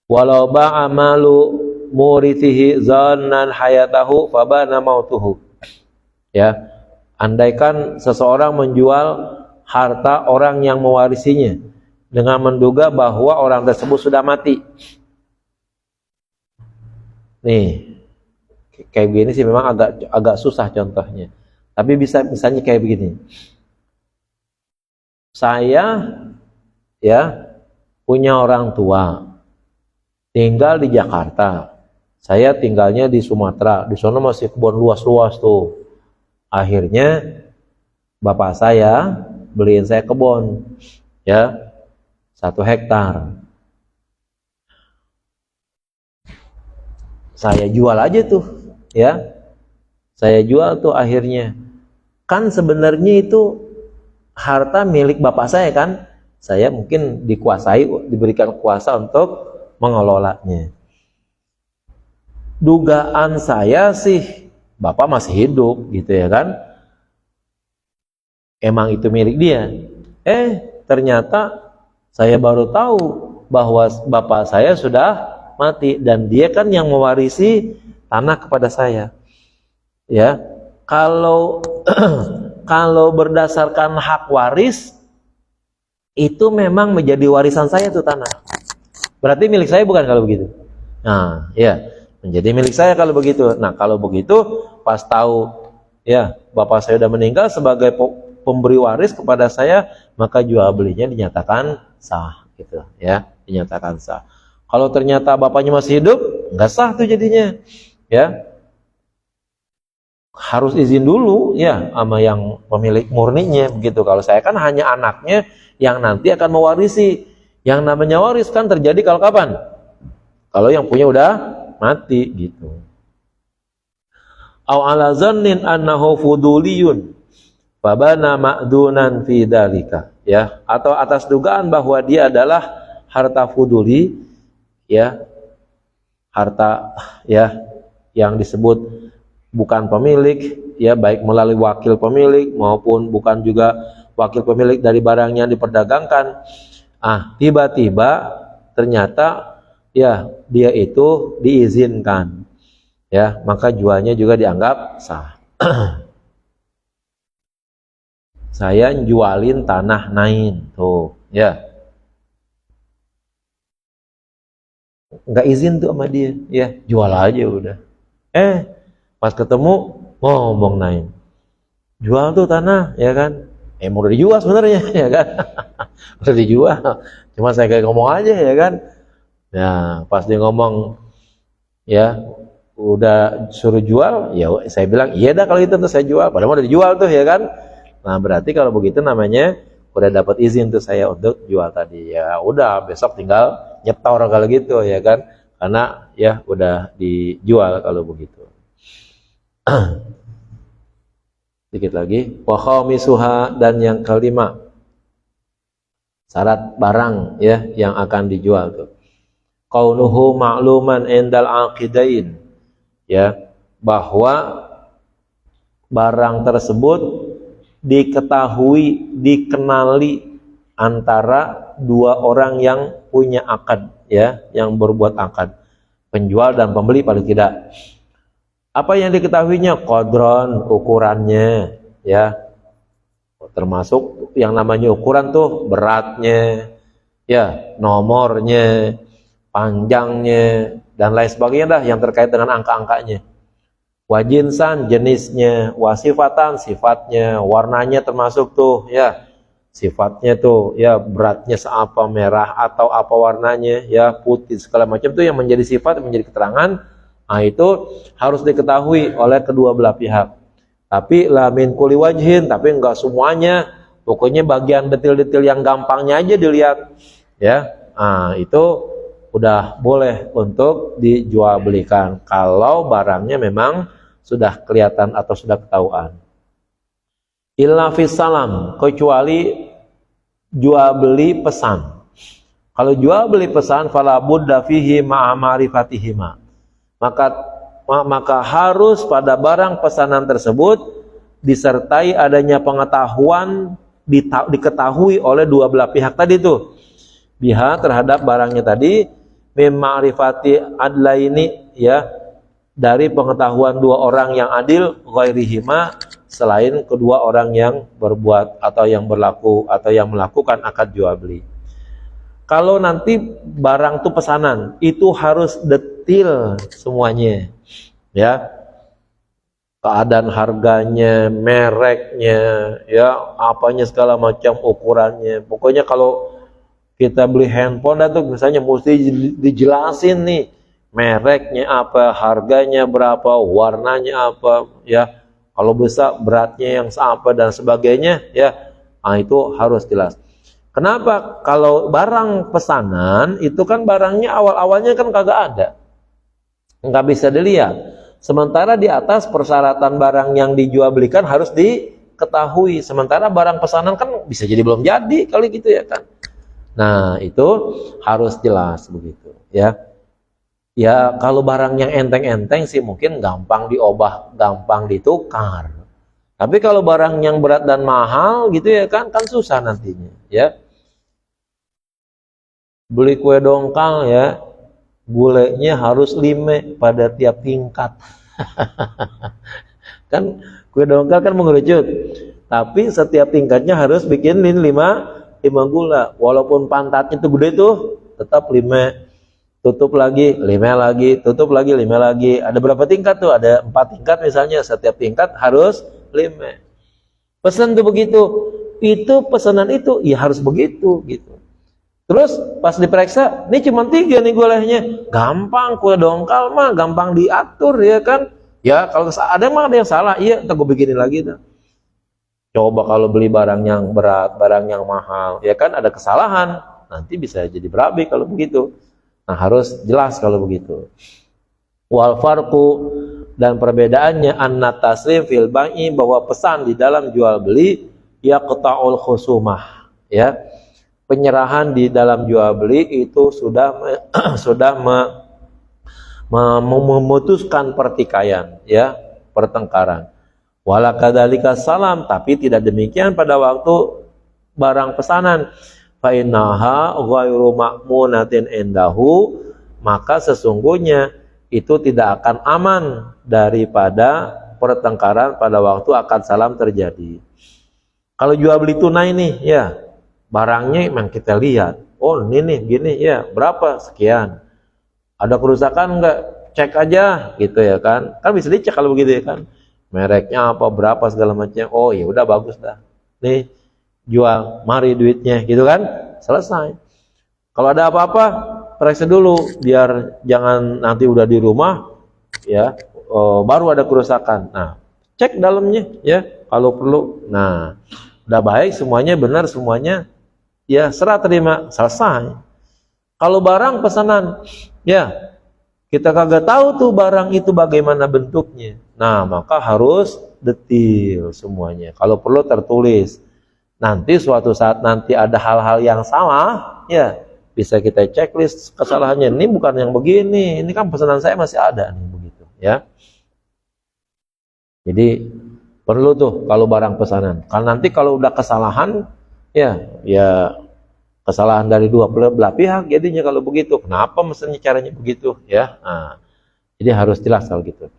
Walau ba'a malu murithihi zannan hayatahu fabana mautuhu. Ya, andaikan seseorang menjual harta orang yang mewarisinya dengan menduga bahwa orang tersebut sudah mati. Nih, kayak begini sih memang agak susah contohnya. Tapi misalnya kayak begini. Saya ya punya orang tua tinggal di Jakarta. Saya tinggalnya di Sumatera. Di sana masih kebun luas-luas tuh. Akhirnya bapak saya beliin saya kebun, ya 1 hektar. Saya jual aja tuh, ya. Saya jual tuh akhirnya. Kan sebenarnya itu harta milik bapak saya kan. Saya mungkin diberikan kuasa untuk mengelolanya. Dugaan saya sih bapak masih hidup gitu ya kan. Emang itu milik dia. Ternyata saya baru tahu bahwa bapak saya sudah mati dan dia kan yang mewarisi tanah kepada saya. Ya. Kalau kalau berdasarkan hak waris itu memang menjadi warisan saya tuh tanah. Berarti milik saya bukan kalau begitu. Nah, ya, menjadi milik saya kalau begitu. Nah, kalau begitu pas tahu ya bapak saya sudah meninggal sebagai pemberi waris kepada saya, maka jual belinya dinyatakan sah gitu ya, dinyatakan sah. Kalau ternyata bapaknya masih hidup, nggak sah tuh jadinya. Ya. Harus izin dulu ya sama yang pemilik murninya begitu. Kalau saya kan hanya anaknya yang nanti akan mewarisi. Yang namanya waris kan terjadi kalau kapan? Kalau yang punya udah mati gitu. Aw ala zannin annahu fuduliyun fabana ma'dunan fi dzalika, ya, atau atas dugaan bahwa dia adalah harta fuduli, ya, harta ya yang disebut bukan pemilik, ya, baik melalui wakil pemilik maupun bukan juga wakil pemilik dari barang yang diperdagangkan. Tiba-tiba ternyata ya dia itu diizinkan, ya, maka jualnya juga dianggap sah. Saya jualin tanah Nain tuh, ya, nggak izin tuh sama dia, ya, jual aja udah. Pas ketemu ngomong Nain, jual tuh tanah, ya kan? Mau udah dijual sebenarnya, ya kan? Udah dijual, cuma saya kayak ngomong aja, ya kan? Nah, pas dia ngomong, ya, udah suruh jual, ya saya bilang iya dah kalau itu tuh saya jual, padahal udah dijual tuh, ya kan? Nah, berarti kalau begitu namanya udah dapat izin tuh saya untuk jual tadi. Ya udah, besok tinggal nyetor kalau gitu, ya kan? Karena ya udah dijual kalau begitu. Sedikit lagi, wa khamisuha, dan yang kelima, syarat barang ya yang akan dijual tuh. Kaunuhu ma'luman indal aqidain, ya, bahwa barang tersebut diketahui, dikenali antara dua orang yang punya akad, ya, yang berbuat akad, penjual dan pembeli paling tidak. Apa yang diketahuinya? Qadron, ukurannya, ya, termasuk yang namanya ukuran tuh beratnya, ya, nomornya, panjangnya, dan lain sebagainya dah yang terkait dengan angka-angkanya. Wajinsan, jenisnya, wasifatan, sifatnya, warnanya termasuk tuh, ya, sifatnya tuh, ya, beratnya seapa, merah atau apa warnanya, ya, putih, segala macam tuh yang menjadi sifat, menjadi keterangan. Nah, itu harus diketahui oleh kedua belah pihak. Tapi la min kulli wajhin, tapi enggak semuanya. Pokoknya bagian detil-detil yang gampangnya aja dilihat, ya. Nah, itu udah boleh untuk dijual belikan kalau barangnya memang sudah kelihatan atau sudah ketahuan. Illa fis salam, kecuali jual beli pesan. Kalau jual beli pesan fala budda fihi ma'a ma'rifatihima, maka harus pada barang pesanan tersebut disertai adanya pengetahuan, diketahui oleh dua belah pihak tadi tuh, biha terhadap barangnya tadi, mima'rifati adlaini, ya, dari pengetahuan dua orang yang adil, ghairihima, selain kedua orang yang berbuat atau yang berlaku atau yang melakukan akad jual beli. Kalau nanti barang tuh pesanan, itu harus detil semuanya, ya, keadaan harganya, mereknya, ya, apanya segala macam ukurannya. Pokoknya kalau kita beli handphone itu misalnya mesti dijelasin nih, mereknya apa, harganya berapa, warnanya apa, ya, kalau besar beratnya yang apa dan sebagainya, ya. Nah, itu harus jelas. Kenapa? Kalau barang pesanan itu kan barangnya awal-awalnya kan kagak ada, nggak bisa dilihat. Sementara di atas persyaratan barang yang dijual belikan harus diketahui. Sementara barang pesanan kan bisa jadi belum jadi kali gitu, ya kan. Nah, itu harus jelas begitu, ya. Ya, kalau barang yang enteng-enteng sih mungkin gampang diobah, gampang ditukar. Tapi kalau barang yang berat dan mahal gitu, ya kan susah nantinya, ya. Beli kue dongkal, ya, gulenya harus 5 pada tiap tingkat. Kan kue dongkal kan mengerucut, tapi setiap tingkatnya harus bikin 5 gula. Walaupun pantatnya tuh gede tuh, tetap 5 tutup lagi, 5 lagi, tutup lagi, 5 lagi. Ada berapa tingkat tuh? Ada 4 tingkat misalnya, setiap tingkat harus 5. Pesan tuh begitu. Itu pesanan itu, ya harus begitu gitu. Terus pas diperiksa, ini cuma 3 nih golehnya. Gampang, kue dongkal mah gampang diatur ya kan. Ya kalau ada mah ada yang salah, iya entar gue bikinin lagi dah. Coba kalau beli barang yang berat, barang yang mahal, ya kan ada kesalahan. Nanti bisa jadi berabe kalau begitu. Nah harus jelas kalau begitu. Wal farqu, dan perbedaannya anna taslim fil bai'i, bahwa pesan di dalam jual beli yaqta'ul khusumah, ya. Penyerahan di dalam jual beli itu sudah memutuskan pertikaian, ya, pertengkaran. Wala kadzalika salam, tapi tidak demikian pada waktu barang pesanan. Fa innaha ghairu ma'munatin indahu, maka sesungguhnya itu tidak akan aman daripada pertengkaran pada waktu akad salam terjadi. Kalau jual beli tunai nih, ya, barangnya memang kita lihat, oh ini nih gini, ya, berapa sekian. Ada kerusakan enggak? Cek aja gitu ya kan. Kan bisa dicek kalau begitu ya kan. Mereknya apa, berapa segala macam. Oh ya udah bagus dah. Nih jual, mari duitnya gitu kan. Selesai. Kalau ada apa-apa, periksa dulu biar jangan nanti udah di rumah ya, baru ada kerusakan. Nah, cek dalamnya ya kalau perlu. Nah, udah baik semuanya, benar semuanya, ya serah terima, selesai. Kalau barang pesanan, ya kita kagak tahu tuh barang itu bagaimana bentuknya. Nah, maka harus detail semuanya. Kalau perlu tertulis. Nanti suatu saat nanti ada hal-hal yang salah, ya bisa kita checklist kesalahannya. Ini bukan yang begini, ini kan pesanan saya masih ada nih begitu, ya. Jadi perlu tuh kalau barang pesanan. Kalau nanti kalau udah kesalahan, ya kesalahan dari dua belah pihak jadinya kalau begitu. Kenapa mestinya caranya begitu, ya? Nah, jadi harus jelas kalau gitu.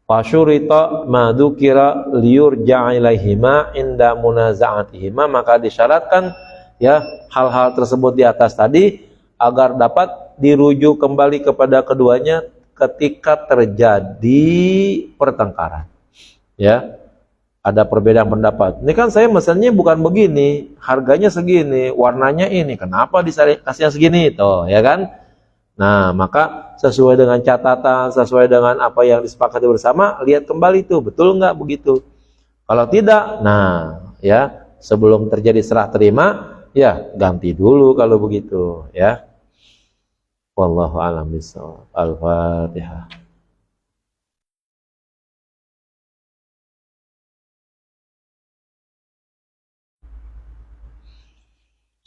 Fasyurita ma dzukira liyurja'a ilaihima inda munaza'atihima, maka disyaratkan ya hal-hal tersebut di atas tadi agar dapat dirujuk kembali kepada keduanya ketika terjadi pertengkaran. Ya. Ada perbedaan pendapat. Ini kan saya mesennya bukan begini, harganya segini, warnanya ini, kenapa dikasih yang segini itu, ya kan? Nah, maka sesuai dengan catatan, sesuai dengan apa yang disepakati bersama, lihat kembali itu, betul nggak begitu? Kalau tidak, nah, ya, sebelum terjadi serah terima, ya, ganti dulu kalau begitu, ya. Wallahu a'lam bishawab. Al-Fatihah.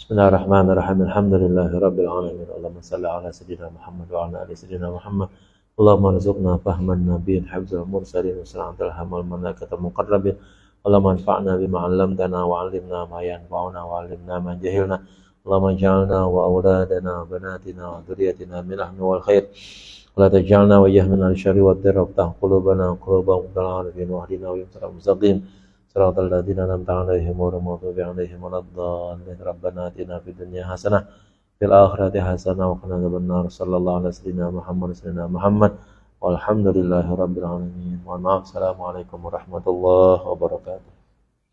Bismillahirrahmanirrahim. Alhamdulillahirabbil alamin. Allahumma shalli ala sayyidina Muhammad wa ala ali sayyidina Muhammad. Allahumma rzuqna fahman nabiyyin hifdzal mursalin wa salamatal hamal malaikatul muqarrabin. Allahumma anfa'na bima 'allamtana wa 'allimna ma yanfa'una wa 'allimna ma jahilna. Allahumma ij'alna wa auladana wa banatina wa dzurriyyatina min ahli wal khair. La taj'alna wa yahmina al-syarri wa ad-darra wa qulubana qulubal arifin wa hdina wa yusra mustaqim. صراط الذين أنعمت عليهم غير المغضوب عليهم ولا الضالين ربنا آتنا في الدنيا حسنة في الآخرة حسنة وقنا عذاب النار صلى الله على سيدنا محمد والحمد لله رب العالمين والسلام عليكم ورحمة الله وبركاته.